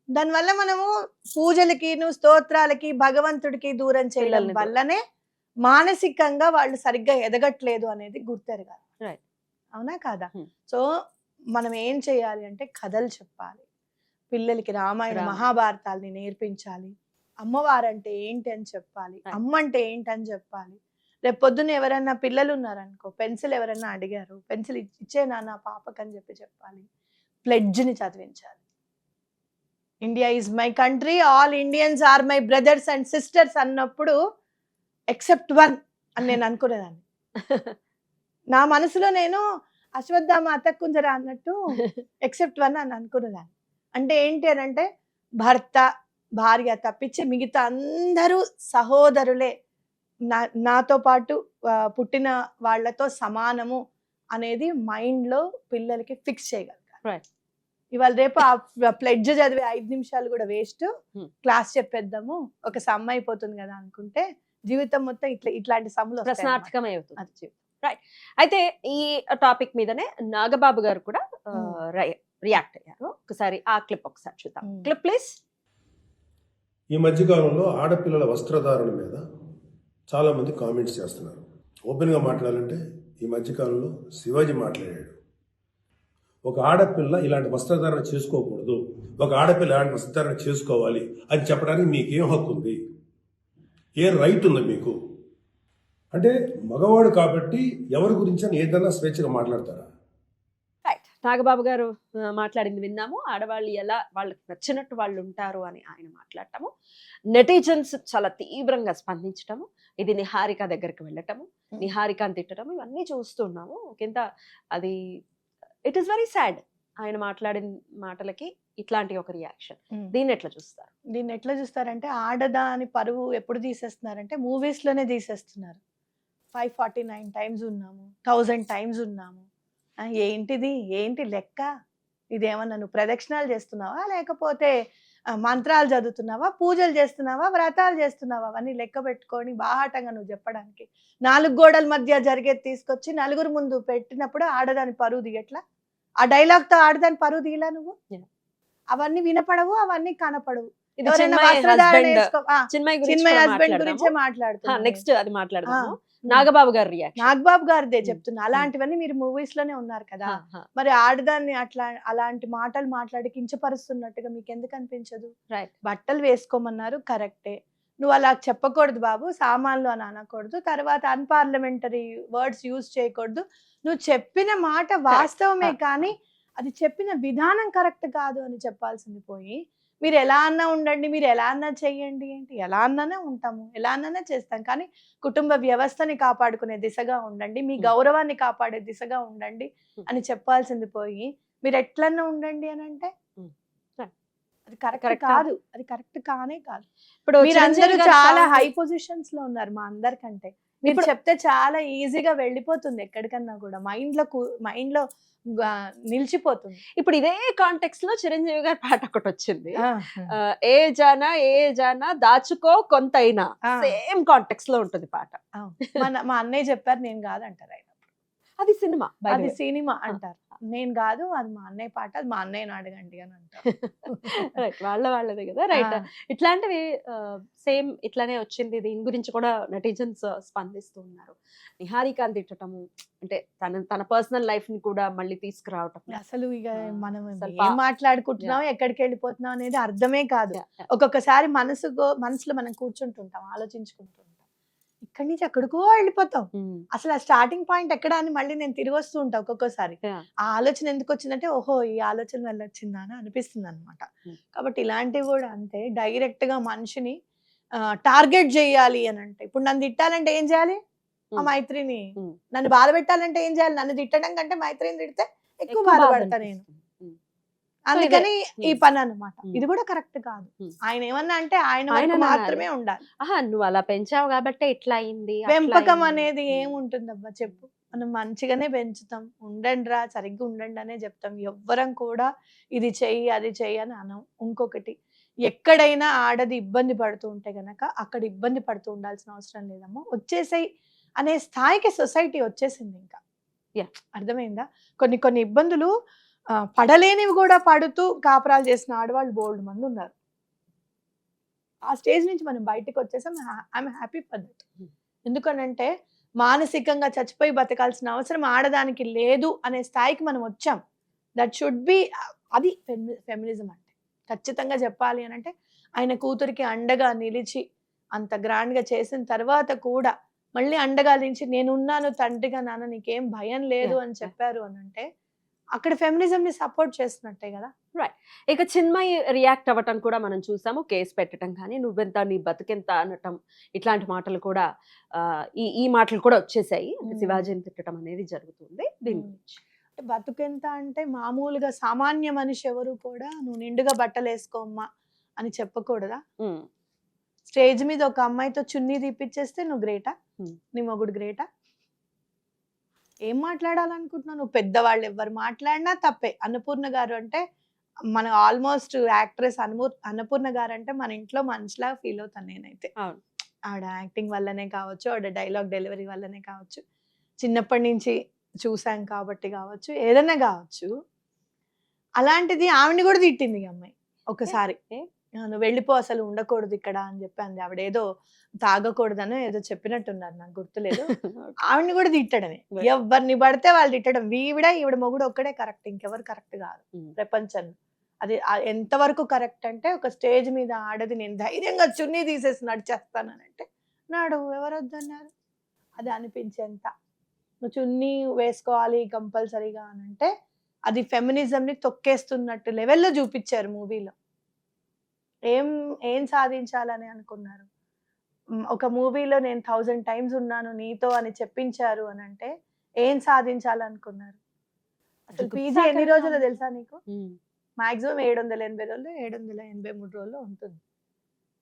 దానివల్ల మనము పూజలకి స్తోత్రాలకి భగవంతుడికి దూరం చేయడం వల్లనే మానసికంగా వాళ్ళు సరిగ్గా ఎదగట్లేదు అనేది గుర్తెరగాలి. అవునా కాదా? సో మనం ఏం చేయాలి అంటే కథలు చెప్పాలి పిల్లలకి, రామాయణ మహాభారతాల్ని నేర్పించాలి. అమ్మవారంటే ఏంటి అని చెప్పాలి, Right. అమ్మ అంటే ఏంటి అని చెప్పాలి. రేపు పొద్దున్న ఎవరైనా పిల్లలు ఉన్నారనుకో, పెన్సిల్ ఎవరైనా అడిగారు, పెన్సిల్ ఇచ్చేనా నా పాపకి అని చెప్పాలి. ప్లెడ్జ్ని చదివించాలి. India is my country, all Indians are my brothers and sisters అన్నప్పుడు ఎక్సెప్ట్ వన్ అని నేను అనుకునేదాన్ని. నా మనసులో నేను అశ్వత్థామ అతక్కుంజర అన్నట్టు ఎక్సెప్ట్ వన్ అని అనుకునేదాన్ని. అంటే ఏంటి అని అంటే భర్త భార్య తప్పించి మిగతా అందరూ సహోదరులే, నాతో పాటు పుట్టిన వాళ్ళతో సమానము అనేది మైండ్లో పిల్లలకి ఫిక్స్ చేయగలగాలి. Right. ఇవాళ రేపు ఆ ప్లెడ్జ్ చదివే 5 నిమిషాలు కూడా వేస్ట్, క్లాస్ చెప్పేద్దాము ఒక సమ్ అయిపోతుంది కదా అనుకుంటే జీవితం మొత్తం ఇట్లాంటి సమ్ములు ప్రశ్నార్థకమే అవుతుంది. రైట్. అయితే ఈ టాపిక్ మీదనే నాగబాబు గారు కూడా రియాక్ట్ అయ్యారు. ఒకసారి ఆ క్లిప్ ఒకసారి చూద్దాం. Clip please. ఈ మధ్యకాలంలో ఆడపిల్లల వస్త్రధారణ మీద చాలామంది కామెంట్స్ చేస్తున్నారు. ఓపెన్గా మాట్లాడాలంటే ఈ మధ్యకాలంలో శివాజీ మాట్లాడాడు, ఒక ఆడపిల్ల ఇలాంటి వస్త్రధారణ చేసుకోకూడదు, ఒక ఆడపిల్ల ఇలాంటి వస్త్రధారణ చేసుకోవాలి అని చెప్పడానికి మీకేం హక్కు ఉంది, ఏ రైట్ ఉంది మీకు? అంటే మగవాడు కాబట్టి ఎవరి గురించి అని ఏదైనా స్వేచ్ఛగా మాట్లాడతారా? రైట్. నాగబాబు గారు మాట్లాడింది విన్నాము. ఆడవాళ్ళు ఎలా వాళ్ళకి నచ్చినట్టు వాళ్ళు ఉంటారు అని ఆయన మాట్లాడటము, నెటిజన్స్ చాలా తీవ్రంగా స్పందించటము, ఇది నిహారిక దగ్గరికి వెళ్ళటము, నిహారికని తిట్టడం, ఇవన్నీ చూస్తున్నాము. కింద అది ఇట్ ఈస్ వెరీ సాడ్. ఆయన మాట్లాడిన మాటలకి ఇట్లాంటి ఒక రియాక్షన్. దీన్ని ఎట్లా చూస్తారు? దీన్ని ఎట్లా చూస్తారంటే ఆడదాని పరువు ఎప్పుడు తీసేస్తున్నారంటే మూవీస్ లోనే తీసేస్తున్నారు. 549 టైమ్స్ ఉన్నాము, 1000 టైమ్స్ ఉన్నాము. ఏంటిది, ఏంటి లెక్క? ఇదేమన్నా నువ్వు ప్రదక్షిణాలు చేస్తున్నావా, లేకపోతే మంత్రాలు చదువుతున్నావా, పూజలు చేస్తున్నావా, వ్రతాలు చేస్తున్నావా? అవన్నీ లెక్క పెట్టుకొని బాహాటంగా నువ్వు చెప్పడానికి 4 గోడల మధ్య జరిగేది తీసుకొచ్చి నలుగురు ముందు పెట్టినప్పుడు ఆడదాని పరువు దిగట్లా? ఆ డైలాగ్ తో ఆడదాని పరువు దిగలా నువ్వు? అవన్నీ వినపడవు, అవన్నీ కనపడవు. చిన్మయ్ హస్బెండ్ గురించే మాట్లాడుతున్నా. నెక్స్ట్ అది మాట్లాడదాము. నాగబాబు గారు రియాక్షన్. నాగబాబు గారిదే చెప్తున్నా. అలాంటివన్నీ మీరు మూవీస్ లోనే ఉన్నారు కదా, మరి ఆడదాన్ని అలాంటి మాటలు మాట్లాడి కించపరుస్తున్నట్టుగా మీకు ఎందుకు అనిపించదు? బట్టలు వేసుకోమన్నారు, కరెక్టే. నువ్వు అలా చెప్పకూడదు బాబు, సామాన్లు అని అనకూడదు, తర్వాత అన్పార్లమెంటరీ వర్డ్స్ యూజ్ చేయకూడదు. నువ్వు చెప్పిన మాట వాస్తవమే కానీ అది చెప్పిన విధానం కరెక్ట్ కాదు అని చెప్పాల్సింది పోయి మీరు ఎలా అన్నా ఉండండి, మీరు ఎలా అన్నా చెయ్యండి ఏంటి? ఎలా అన్నానే ఉంటాము, ఎలా అన్నానే చేస్తాం, కానీ కుటుంబ వ్యవస్థని కాపాడుకునే దిశగా ఉండండి, మీ గౌరవాన్ని కాపాడే దిశగా ఉండండి అని చెప్పాల్సింది పోయి మీరు ఎట్లన్నా ఉండండి అని అంటే అది కరెక్ట్ కాదు. అది కరెక్ట్ కానే కాదు. ఇప్పుడు మీరందరూ చాలా హై పొజిషన్స్ లో ఉన్నారు మా అందరికంటే. మీరు చెప్తే చాలా ఈజీగా వెళ్ళిపోతుంది ఎక్కడికన్నా కూడా, మైండ్ లో నిలిచిపోతుంది. ఇప్పుడు ఇదే కాంటెక్స్ట్ లో చిరంజీవి గారి పాట ఒకటి వచ్చింది, ఏ జానా దాచుకో కొంతైనా. సేమ్ కాంటెక్స్ట్ లో ఉంటుంది పాట. మా అన్నయ్య చెప్పారు, నేను కాదంటారు ఆయన. అది సినిమా, అది సినిమా అంటారు, నేను కాదు, అది మా అన్నయ్య పాట, అది మా అన్నయ్యని అడగండి అని అంటారు. రైట్, వాళ్ళదే కదా. రైట్. ఇట్లాంటివి సేమ్ ఇట్లానే వచ్చింది. దీని గురించి కూడా నెటిజన్స్ స్పందిస్తూ ఉన్నారు. నిహారిక తిట్టటము అంటే తన పర్సనల్ లైఫ్ ని కూడా మళ్ళీ తీసుకురావటం. అసలు ఇక మనం ఏం మాట్లాడుకుంటున్నాం, ఎక్కడికి వెళ్ళిపోతున్నాం అనేది అర్థమే కాదు. ఒక్కొక్కసారి మనసులో మనం కూర్చుంటుంటాం, ఆలోచించుకుంటుంటాం, ఇక్కడి నుంచి ఎక్కడికో వెళ్ళిపోతాం. అసలు ఆ స్టార్టింగ్ పాయింట్ ఎక్కడ అని మళ్ళీ నేను తిరిగి వస్తూ ఉంటా ఒక్కొక్కసారి. ఆ ఆలోచన ఎందుకు వచ్చిందంటే ఓహో ఈ ఆలోచన వల్ల వచ్చిందా అని అనిపిస్తుంది అనమాట. కాబట్టి ఇలాంటివి కూడా అంతే, డైరెక్ట్ గా మనిషిని టార్గెట్ చేయాలి అని అంటే, ఇప్పుడు నన్ను తిట్టాలంటే ఏం చేయాలి? ఆ మైత్రిని. నన్ను బాధ పెట్టాలంటే ఏం చేయాలి? నన్ను తిట్టడం కంటే మైత్రిని తిడితే ఎక్కువ బాధపడతా నేను. అందుకని ఈ పని అన్నమాట. ఇది కూడా కరెక్ట్ కాదు. ఆయన ఏమన్నా అంటే ఆయన మాత్రమే ఉండాలి. నువ్వు అలా పెంచావు కాబట్టి ఇట్లా అయింది. పెంపకం అనేది ఏముంటుందబ్బా చెప్పు? మనం మంచిగానే పెంచుతాం, ఉండండి రా సరిగ్గా ఉండండి అనే చెప్తాం. ఎవ్వరం కూడా ఇది చెయ్యి అది చెయ్యి అని అనం. ఇంకొకటి, ఎక్కడైనా ఆడది ఇబ్బంది పడుతూ ఉంటే గనక అక్కడ ఇబ్బంది పడుతూ ఉండాల్సిన అవసరం లేదమ్మా, వచ్చేసాయి అనే స్థాయికి సొసైటీ వచ్చేసింది. ఇంకా అర్థమైందా? కొన్ని ఇబ్బందులు పడలేనివి కూడా పడుతూ కాపురాలు చేసిన ఆడవాళ్ళు బోల్డ్ మంది ఉన్నారు. ఆ స్టేజ్ నుంచి మనం బయటకు వచ్చేసాం. I'm happy for that. ఎందుకనంటే మానసికంగా చచ్చిపోయి బతకాల్సిన అవసరం ఆడదానికి లేదు అనే స్థాయికి మనం వచ్చాం. దట్ షుడ్ బి, అది ఫెమినిజం అంటే. ఖచ్చితంగా చెప్పాలి అని అంటే ఆయన కూతురికి అండగా నిలిచి అంత గ్రాండ్ గా చేసిన తర్వాత కూడా మళ్ళీ అండగా నిలిచి నేనున్నాను తండ్రిగా, నాన్న నీకేం భయం లేదు Yeah, అని yeah. చెప్పారు అని అంటే అక్కడ ఫెమినిజం ని సపోర్ట్ చేస్తున్నట్టే కదా. ఇక చిన్మయి రియాక్ట్ అవ్వటం కూడా మనం చూసాము, కేసు పెట్టడం కానీ నువ్వెంత నీ బతుకెంత అనటం, ఇట్లాంటి మాటలు కూడా ఈ మాటలు కూడా వచ్చేసాయి. అంటే శివాజీని తిట్టడం అనేది జరుగుతుంది. దీని గురించి అంటే బతుకెంత అంటే మామూలుగా సామాన్య మనిషి ఎవరు కూడా నువ్వు నిండుగా బట్టలు వేసుకోమ్మా అని చెప్పకూడదా? ఉమ్, స్టేజ్ మీద ఒక అమ్మాయితో చున్నీ తీపిచ్చేస్తే నువ్వు గ్రేటా? నీ మొగుడు గ్రేటా? ఏం మాట్లాడాలనుకుంటున్నావు నువ్వు? పెద్దవాళ్ళు ఎవరు మాట్లాడినా తప్పే. అన్నపూర్ణ గారు అంటే మన ఆల్మోస్ట్ యాక్ట్రెస్ అన్నపూర్ణ గారు అంటే మన ఇంట్లో మనిషిలా ఫీల్ అవుతాను నేనైతే. అవును. ఆవిడ యాక్టింగ్ వల్లనే కావచ్చు, ఆవిడ డైలాగ్ డెలివరీ వల్లనే కావచ్చు, చిన్నప్పటి నుంచి చూసాం కాబట్టి కావచ్చు, ఏదైనా కావచ్చు. అలాంటిది ఆవిడని కూడా తిట్టింది ఈ అమ్మాయి ఒకసారి. నువ్వు వెళ్ళిపో, అసలు ఉండకూడదు ఇక్కడ అని చెప్పి అంది. ఆవిడ ఏదో తాగకూడదని ఏదో చెప్పినట్టున్నారు, నాకు గుర్తులేదు. ఆవిడని కూడా తిట్టడమే, ఎవరిని పడితే వాళ్ళు తిట్టడం. ఈవిడ మొగుడు ఒక్కడే కరెక్ట్, ఇంకెవరు కరెక్ట్ కాదు ప్రపంచంలో. అది ఎంతవరకు కరెక్ట్ అంటే, ఒక స్టేజ్ మీద ఆడది నేను ధైర్యంగా చున్నీ తీసేసి నడిచేస్తానంటే నాడు ఎవరు వద్దన్నారు? అది అనిపించేంత. నువ్వు చున్నీ వేసుకోవాలి కంపల్సరీగా అని అంటే అది ఫెమినిజంని తొక్కేస్తున్నట్టు లెవెల్లో చూపించారు మూవీలో. ఏం సాధించాలని అనుకున్నారు? ఒక మూవీలో నేను 1000 times ఉన్నాను నీతో అని చెప్పించారు అని అంటే ఏం సాధించాలనుకున్నారు? అసలు పీజీ ఎన్ని రోజులు తెలుసా నీకు? మాక్సిమం 780 రోజులు, 783 రోజులు ఉంటుంది.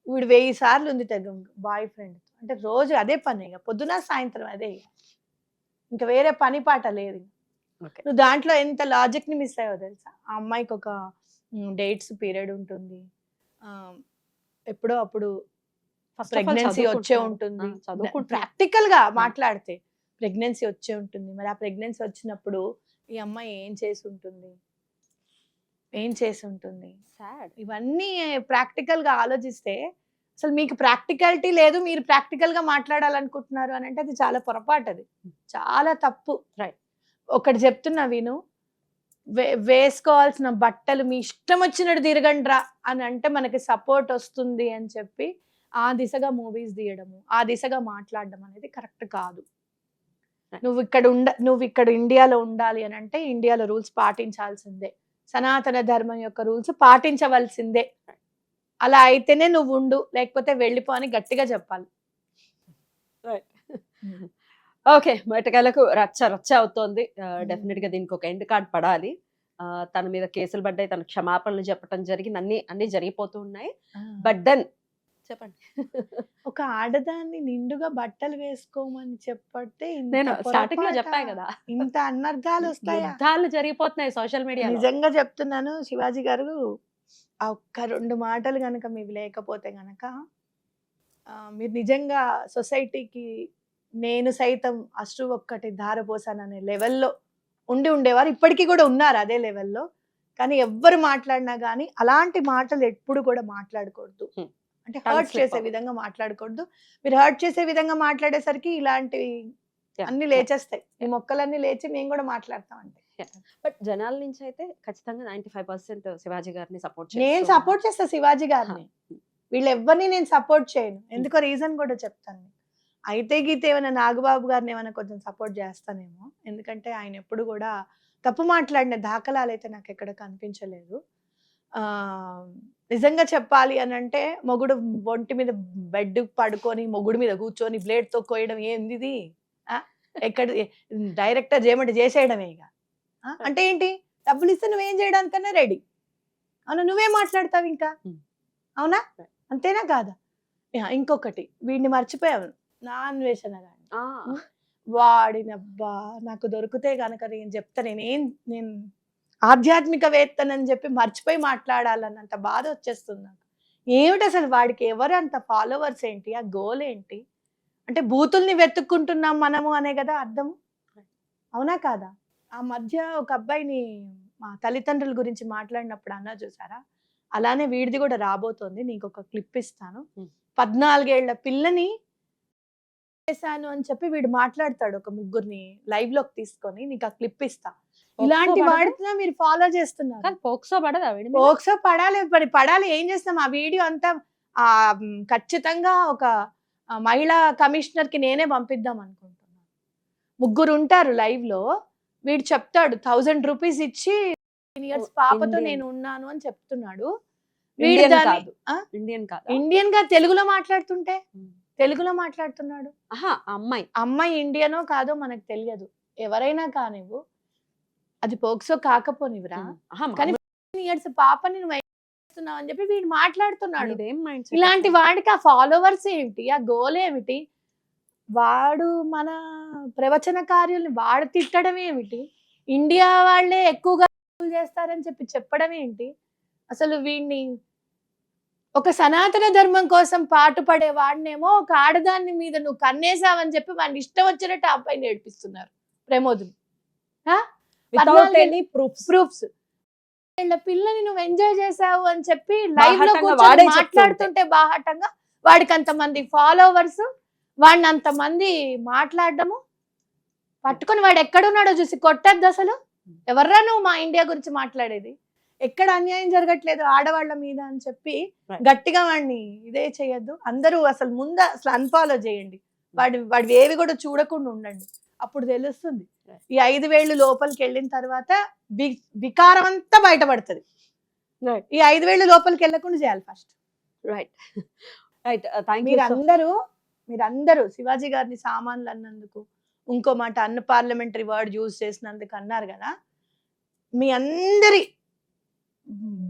వీడు 1000 సార్లు ఉంది తెగ బాయ్ ఫ్రెండ్. అంటే రోజు అదే పని, ఇక పొద్దున సాయంత్రం అదే, ఇంకా వేరే పని పాట లేదు. నువ్వు దాంట్లో ఎంత లాజిక్ ని మిస్ అయ్యావో తెలుసా? ఆ అమ్మాయికి ఒక డేట్స్ పీరియడ్ ఉంటుంది, ఎప్పుడో అప్పుడు ప్రెగ్నెన్సీ వచ్చే ఉంటుంది. ప్రాక్టికల్ గా మాట్లాడితే ప్రెగ్నెన్సీ వచ్చే ఉంటుంది. మరి ఆ ప్రెగ్నెన్సీ వచ్చినప్పుడు ఈ అమ్మాయి ఏం చేసి ఉంటుంది? ఇవన్నీ ప్రాక్టికల్ గా ఆలోచిస్తే అసలు మీకు ప్రాక్టికాలిటీ లేదు, మీరు ప్రాక్టికల్ గా మాట్లాడాలనుకుంటున్నారు అని అంటే అది చాలా పొరపాటు, అది చాలా తప్పు. రైట్, ఒకటి చెప్తున్నా విను, వేసుకోవాల్సిన బట్టలు మీ ఇష్టం వచ్చినట్టు తిరగండ్రా అని అంటే మనకి సపోర్ట్ వస్తుంది అని చెప్పి ఆ దిశగా మూవీస్ తీయడము, ఆ దిశగా మాట్లాడడం అనేది కరెక్ట్ కాదు. నువ్వు ఇక్కడ ఇండియాలో ఉండాలి అని అంటే ఇండియాలో రూల్స్ పాటించాల్సిందే, సనాతన ధర్మం యొక్క రూల్స్ పాటించవలసిందే. అలా అయితేనే నువ్వు ఉండు, లేకపోతే వెళ్ళిపో అని గట్టిగా చెప్పాలి. ఓకే, మెటకాలకు రచ్చ అవుతోంది. డెఫినెట్ గా దీనికి ఒక ఎండ్ కార్డ్ పడాలి. తన మీద కేసులు పడ్డాయి, తన క్షమాపణలు చెప్పడం జరిగింది, అన్ని జరిగిపోతూ ఉన్నాయి. బట్ దెన్ చెప్పండి, ఒక ఆడదాన్ని నిండుగా బట్టలు వేసుకోమని చెప్పడితే నేను స్టార్టింగ్ లో చెప్పాను కదా, ఇంత అనర్థాలు వస్తాయి, యుద్ధాలు జరిగిపోతున్నాయి సోషల్ మీడియా. నిజంగా చెప్తున్నాను శివాజీ గారు, ఆ ఒక్క 2 మాటలు కనుక మీకు లేకపోతే గనక మీరు నిజంగా సొసైటీకి నేను సైతం అశ్రు ఒక్కటి ధారపోసాననే లెవెల్లో ఉండేవారు. ఇప్పటికీ కూడా ఉన్నారు అదే లెవెల్లో. కానీ ఎవ్వరు మాట్లాడినా కానీ అలాంటి మాటలు ఎప్పుడు కూడా మాట్లాడకూడదు. అంటే హర్ట్ చేసే విధంగా మాట్లాడకూడదు. మీరు హర్ట్ చేసే విధంగా మాట్లాడేసరికి ఇలాంటివి అన్ని లేచేస్తాయి, ఈ మొక్కలన్నీ లేచి మేము కూడా మాట్లాడతాం అంటే. బట్ జనాల నుంచి అయితే ఖచ్చితంగా 95% శివాజీ గారిని సపోర్ట్ నేను సపోర్ట్ చేస్తా శివాజీ గారిని, వీళ్ళు ఎవరిని నేను సపోర్ట్ చేయను. ఎందుకో రీజన్ కూడా చెప్తాను. అయితే గీతే ఏమైనా నాగబాబు గారిని ఏమైనా కొంచెం సపోర్ట్ చేస్తానేమో, ఎందుకంటే ఆయన ఎప్పుడు కూడా తప్పు మాట్లాడిన దాఖలాలు అయితే నాకు ఎక్కడ కనిపించలేదు. నిజంగా చెప్పాలి అని అంటే మొగుడు ఒంటి మీద బెడ్ పడుకొని మొగుడు మీద కూర్చొని బ్లేడ్ తో కోయడం ఏంది? ఎక్కడ డైరెక్టర్ చేయమంటే చేసేయడమే. ఇక అంటే ఏంటి? డబ్బులు ఇస్తే నువ్వేం చేయడానికన్నా రెడీ. అవునా, నువ్వేం మాట్లాడతావు ఇంకా? అవునా, అంతేనా కాదా? ఇంకొకటి, వీడిని మర్చిపోయావు, నా అన్వేషణ గాని వాడినబ్బా నాకు దొరికితే గనక నేను చెప్తా, నేను ఆధ్యాత్మికవేత్తనని చెప్పి మర్చిపోయి మాట్లాడాలన్నంత బాధ వచ్చేస్తుంది నాకు. ఏమిటి అసలు వాడికి ఎవరు అంత ఫాలోవర్స్ ఏంటి, ఆ గోల్ ఏంటి? అంటే బూతుల్ని వెతుక్కుంటున్నాం మనము అనే కదా అర్థము, అవునా కాదా? ఆ మధ్య ఒక అబ్బాయిని మా తల్లిదండ్రుల గురించి మాట్లాడినప్పుడు అన్నా చూసారా, అలానే వీడిది కూడా రాబోతోంది. నీకు ఒక క్లిప్ ఇస్తాను. 14 ఏళ్ల పిల్లని చేశాను అని చెప్పి వీడు మాట్లాడతాడు, ఒక 3 లైవ్ లోకి తీసుకొని. నీకు ఆ క్లిప్ ఇస్తా. ఇలాంటి పడదా? వాడితో మీరు ఫాలో చేస్తున్నారు. కానీ పోక్సో పడదా వీడి మీద? పోక్సో పడాలి, మరి పడాలి. ఏం చేస్తాం? ఆ వీడియో అంతా ఖచ్చితంగా ఒక మహిళా కమిషనర్ కి నేనే పంపిద్దాం అనుకుంటున్నాను. 3 ఉంటారు లైవ్ లో. వీడు చెప్తాడు 1000 రూపీస్ ఇచ్చి 10 years పాపతో ఇండియన్. నేను ఉన్నాను అని చెప్తున్నాడు. వీడు ఇండియన్ దాన్ని కాదు. ఇండియన్ కాదు. ఇండియన్ గా తెలుగులో మాట్లాడుతుంటే, ఉమ్. తెలుగులో మాట్లాడుతున్నాడు. ఆహా, అమ్మాయి. అమ్మాయి ఇండియనో కాదో మనకు తెలియదు, ఎవరైనా కానివ్వు, అది పోక్సో కాకపోనివ్వరా. ఆహా, కానీ 10 years పాపని నువ్వు చేస్తున్నావు అని చెప్పి వీడు మాట్లాడుతున్నాడు. ఇదేం మైండ్ ఇలాంటి వాడికి ఆ ఫాలోవర్స్ ఏమిటి, ఆ గోల్ ఏమిటి? వాడు మన ప్రవచనకార్యుల్ని వాడు తిట్టడం ఏమిటి? ఇండియా వాళ్ళే ఎక్కువగా చేస్తారని చెప్పి చెప్పడం ఏంటి? అసలు వీడిని ఒక సనాతన ధర్మం కోసం పాటుపడే వాడినేమో ఒక ఆడదాన్ని మీద నువ్వు కన్నేసావని చెప్పి వాడిని ఇష్టం వచ్చినట్టు ఆ పైన ఏడిపిస్తున్నారు ప్రమోదులు. Without any proofs. ప్రూఫ్స్. వీళ్ళ పిల్లని నువ్వు ఎంజాయ్ చేసావు అని చెప్పి లైవ్ లో బాహాటంగా కూర్చొని వాడే మాట్లాడుతుంటే బాహాటంగా వాడికి అంతమంది ఫాలోవర్స్, వాడిని అంతమంది మాట్లాడడము, పట్టుకొని వాడు ఎక్కడున్నాడో చూసి కొట్టద్దు. అసలు ఎవర్రా నువ్వు మా ఇండియా గురించి మాట్లాడేది? ఎక్కడ అన్యాయం జరగట్లేదు ఆడవాళ్ళ మీద అని చెప్పి గట్టిగా వాడిని ఇదే చేయొద్దు. అందరూ అసలు ముందు అసలు అన్ఫాలో చేయండి. వాడి ఏవి కూడా చూడకుండా ఉండండి, అప్పుడు తెలుస్తుంది. ఈ 5 వేళ్ళు లోపలికి వెళ్ళిన తర్వాత వికారం అంతా బయటపడుతుంది. ఈ 5 వేళ్ళు లోపలికి వెళ్ళకుండా చేయాలి first. Right right. Thank you. మీరందరూ శివాజీ గారిని సామాన్లు అన్నందుకు, ఇంకో మాట అన్పార్లమెంటరీ వర్డ్ యూజ్ చేసినందుకు అన్నారు కదా, మీ అందరి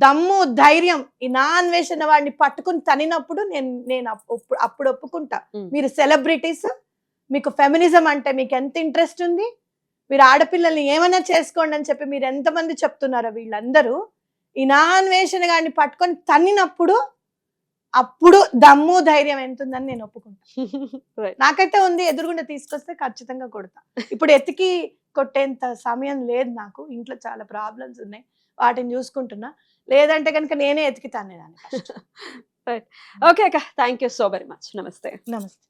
దమ్ము ధైర్యం ఈ నా అన్వేషణ వాడిని పట్టుకుని తనినప్పుడు నేను అప్పుడు ఒప్పుకుంటా. మీరు సెలబ్రిటీస్, మీకు ఫెమినిజం అంటే మీకు ఎంత ఇంట్రెస్ట్ ఉంది, మీరు ఆడపిల్లల్ని ఏమైనా చేసుకోండి అని చెప్పి మీరు ఎంతమంది చెప్తున్నారో వీళ్ళందరూ ఈ నా అన్వేషణ గారిని పట్టుకొని తన్నినప్పుడు అప్పుడు దమ్ము ధైర్యం ఎంత ఉందని నేను ఒప్పుకుంటా. నాకైతే ఉంది, ఎదురుగుండా తీసుకొస్తే ఖచ్చితంగా కొడతా. ఇప్పుడు ఎతికి కొట్టేంత సమయం లేదు నాకు, ఇంట్లో చాలా ప్రాబ్లమ్స్ ఉన్నాయి, వాటిని చూసుకుంటున్నా. లేదంటే కనుక నేనే ఎతికితాను దాన్ని. ఓకే అక్క, thank you so very much. నమస్తే. నమస్తే.